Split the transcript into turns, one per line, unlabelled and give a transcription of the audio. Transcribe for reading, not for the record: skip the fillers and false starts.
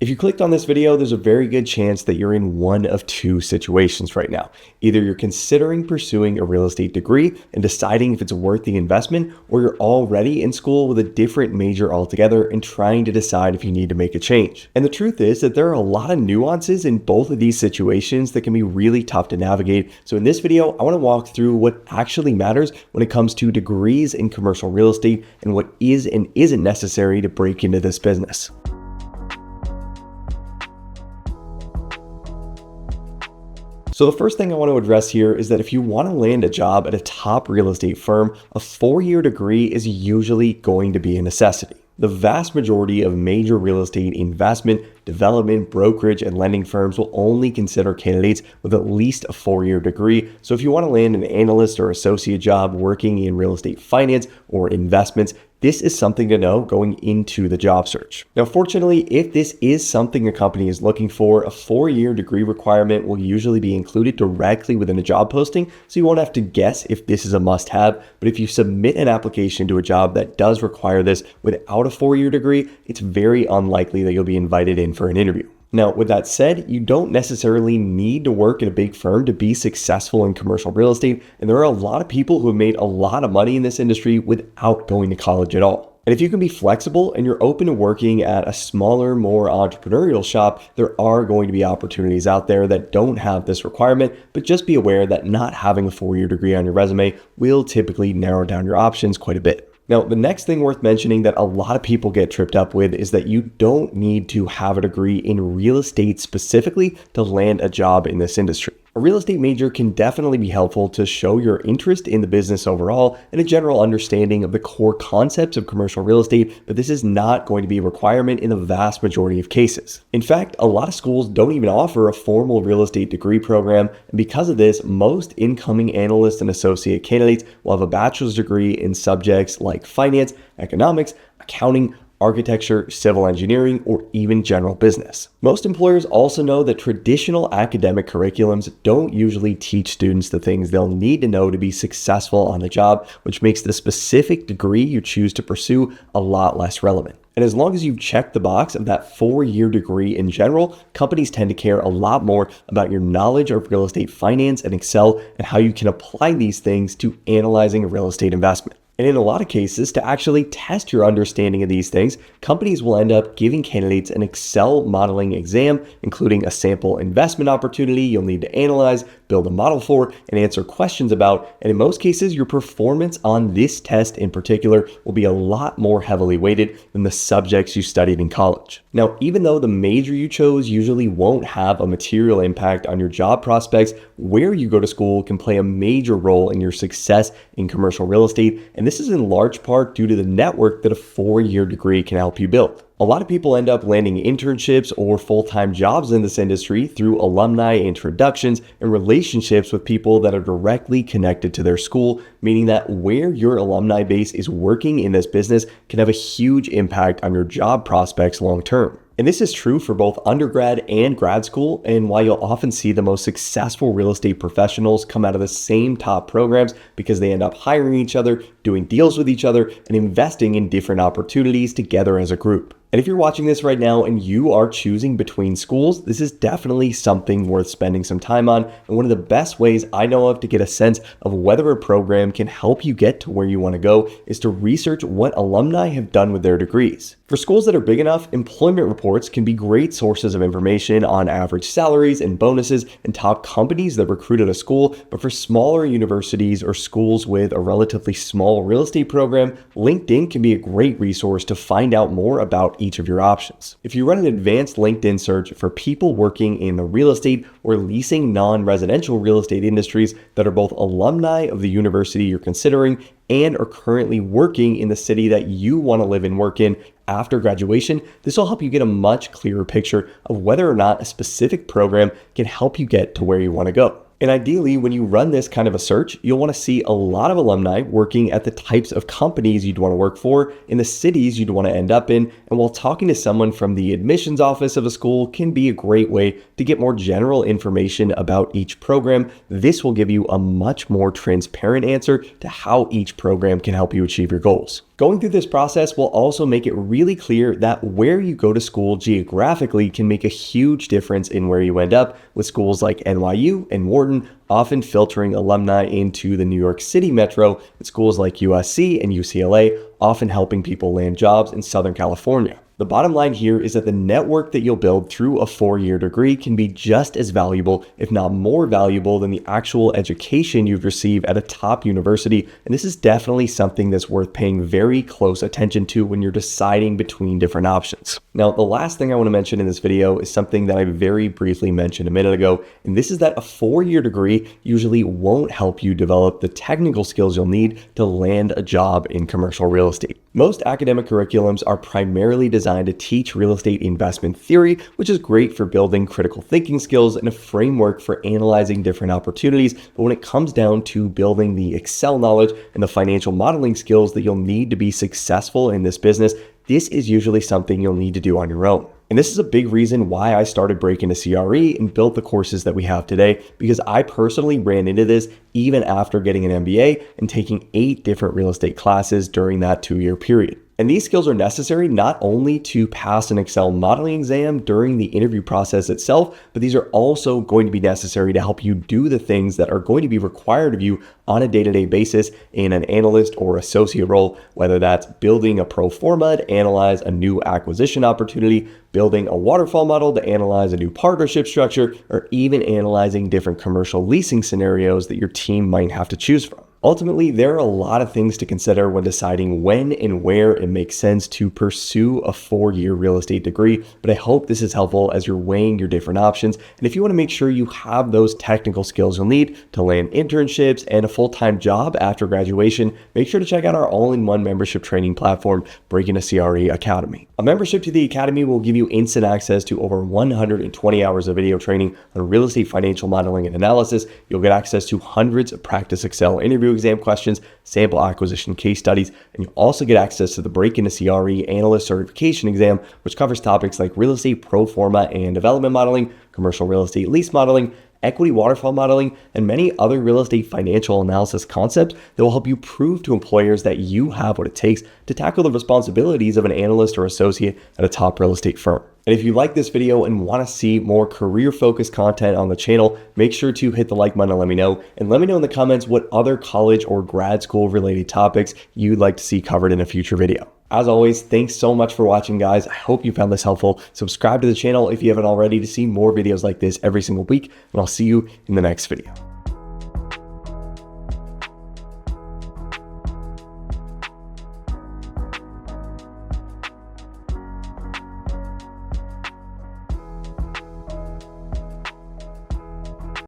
If you clicked on this video, there's a very good chance that you're in one of two situations right now. Either you're considering pursuing a real estate degree and deciding if it's worth the investment, or you're already in school with a different major altogether and trying to decide if you need to make a change. And the truth is that there are a lot of nuances in both of these situations that can be really tough to navigate. So in this video, I want to walk through what actually matters when it comes to degrees in commercial real estate and what is and isn't necessary to break into this business. So the first thing I want to address here is that if you want to land a job at a top real estate firm, a 4-year degree is usually going to be a necessity. The vast majority of major real estate investment, development, brokerage, and lending firms will only consider candidates with at least a 4-year degree. So if you want to land an analyst or associate job working in real estate finance or investments, this is something to know going into the job search. Now, fortunately, if this is something a company is looking for, a 4-year degree requirement will usually be included directly within a job posting, so you won't have to guess if this is a must-have. But if you submit an application to a job that does require this without a 4-year degree, it's very unlikely that you'll be invited in for an interview. Now, with that said, you don't necessarily need to work at a big firm to be successful in commercial real estate, and there are a lot of people who have made a lot of money in this industry without going to college at all. And if you can be flexible and you're open to working at a smaller, more entrepreneurial shop, there are going to be opportunities out there that don't have this requirement, but just be aware that not having a 4-year degree on your resume will typically narrow down your options quite a bit. Now, the next thing worth mentioning that a lot of people get tripped up with is that you don't need to have a degree in real estate specifically to land a job in this industry. A real estate major can definitely be helpful to show your interest in the business overall and a general understanding of the core concepts of commercial real estate, but this is not going to be a requirement in the vast majority of cases. In fact, a lot of schools don't even offer a formal real estate degree program, and because of this, most incoming analyst and associate candidates will have a bachelor's degree in subjects like finance, economics, accounting, architecture, civil engineering, or even general business. Most employers also know that traditional academic curriculums don't usually teach students the things they'll need to know to be successful on the job, which makes the specific degree you choose to pursue a lot less relevant. And as long as you've checked the box of that 4-year degree in general, companies tend to care a lot more about your knowledge of real estate finance and Excel and how you can apply these things to analyzing a real estate investment. And in a lot of cases, to actually test your understanding of these things, companies will end up giving candidates an Excel modeling exam, including a sample investment opportunity you'll need to analyze, build a model for, and answer questions about. And in most cases, your performance on this test in particular will be a lot more heavily weighted than the subjects you studied in college. Now, even though the major you chose usually won't have a material impact on your job prospects, where you go to school can play a major role in your success in commercial real estate. And this is in large part due to the network that a 4-year degree can help you build. A lot of people end up landing internships or full-time jobs in this industry through alumni introductions and relationships with people that are directly connected to their school, meaning that where your alumni base is working in this business can have a huge impact on your job prospects long term. And this is true for both undergrad and grad school, and why you'll often see the most successful real estate professionals come out of the same top programs because they end up hiring each other, doing deals with each other, and investing in different opportunities together as a group. And if you're watching this right now and you are choosing between schools, this is definitely something worth spending some time on. And one of the best ways I know of to get a sense of whether a program can help you get to where you want to go is to research what alumni have done with their degrees. For schools that are big enough, employment reports can be great sources of information on average salaries and bonuses and top companies that recruit at a school. But for smaller universities or schools with a relatively small real estate program, LinkedIn can be a great resource to find out more about each of your options. If you run an advanced LinkedIn search for people working in the real estate or leasing non-residential real estate industries that are both alumni of the university you're considering and are currently working in the city that you want to live and work in after graduation, this will help you get a much clearer picture of whether or not a specific program can help you get to where you want to go. And ideally, when you run this kind of a search, you'll want to see a lot of alumni working at the types of companies you'd want to work for, in the cities you'd want to end up in, and while talking to someone from the admissions office of a school can be a great way to get more general information about each program, this will give you a much more transparent answer to how each program can help you achieve your goals. Going through this process will also make it really clear that where you go to school geographically can make a huge difference in where you end up, with schools like NYU and Wharton often filtering alumni into the New York City metro, and schools like USC and UCLA often helping people land jobs in Southern California. The bottom line here is that the network that you'll build through a 4-year degree can be just as valuable, if not more valuable, than the actual education you've received at a top university. And this is definitely something that's worth paying very close attention to when you're deciding between different options. Now, the last thing I want to mention in this video is something that I very briefly mentioned a minute ago, and this is that a 4-year degree usually won't help you develop the technical skills you'll need to land a job in commercial real estate. Most academic curriculums are primarily designed to teach real estate investment theory, which is great for building critical thinking skills and a framework for analyzing different opportunities. But when it comes down to building the Excel knowledge and the financial modeling skills that you'll need to be successful in this business, this is usually something you'll need to do on your own. And this is a big reason why I started breaking into CRE and built the courses that we have today, because I personally ran into this even after getting an MBA and taking 8 different real estate classes during that 2-year period. And these skills are necessary not only to pass an Excel modeling exam during the interview process itself, but these are also going to be necessary to help you do the things that are going to be required of you on a day-to-day basis in an analyst or associate role, whether that's building a pro forma to analyze a new acquisition opportunity, building a waterfall model to analyze a new partnership structure, or even analyzing different commercial leasing scenarios that your team might have to choose from. Ultimately, there are a lot of things to consider when deciding when and where it makes sense to pursue a 4-year real estate degree, but I hope this is helpful as you're weighing your different options. And if you want to make sure you have those technical skills you'll need to land internships and a full-time job after graduation, make sure to check out our all-in-one membership training platform, Breaking a CRE Academy. A membership to the Academy will give you instant access to over 120 hours of video training on real estate financial modeling and analysis. You'll get access to hundreds of practice Excel interview exam questions, sample acquisition case studies, and you'll also get access to the Break into CRE Analyst Certification exam, which covers topics like real estate pro forma and development modeling, commercial real estate lease modeling, equity waterfall modeling, and many other real estate financial analysis concepts that will help you prove to employers that you have what it takes to tackle the responsibilities of an analyst or associate at a top real estate firm. And if you like this video and want to see more career-focused content on the channel, make sure to hit the like button and let me know. And let me know in the comments what other college or grad school related topics you'd like to see covered in a future video. As always, thanks so much for watching, guys. I hope you found this helpful. Subscribe to the channel if you haven't already to see more videos like this every single week, and I'll see you in the next video.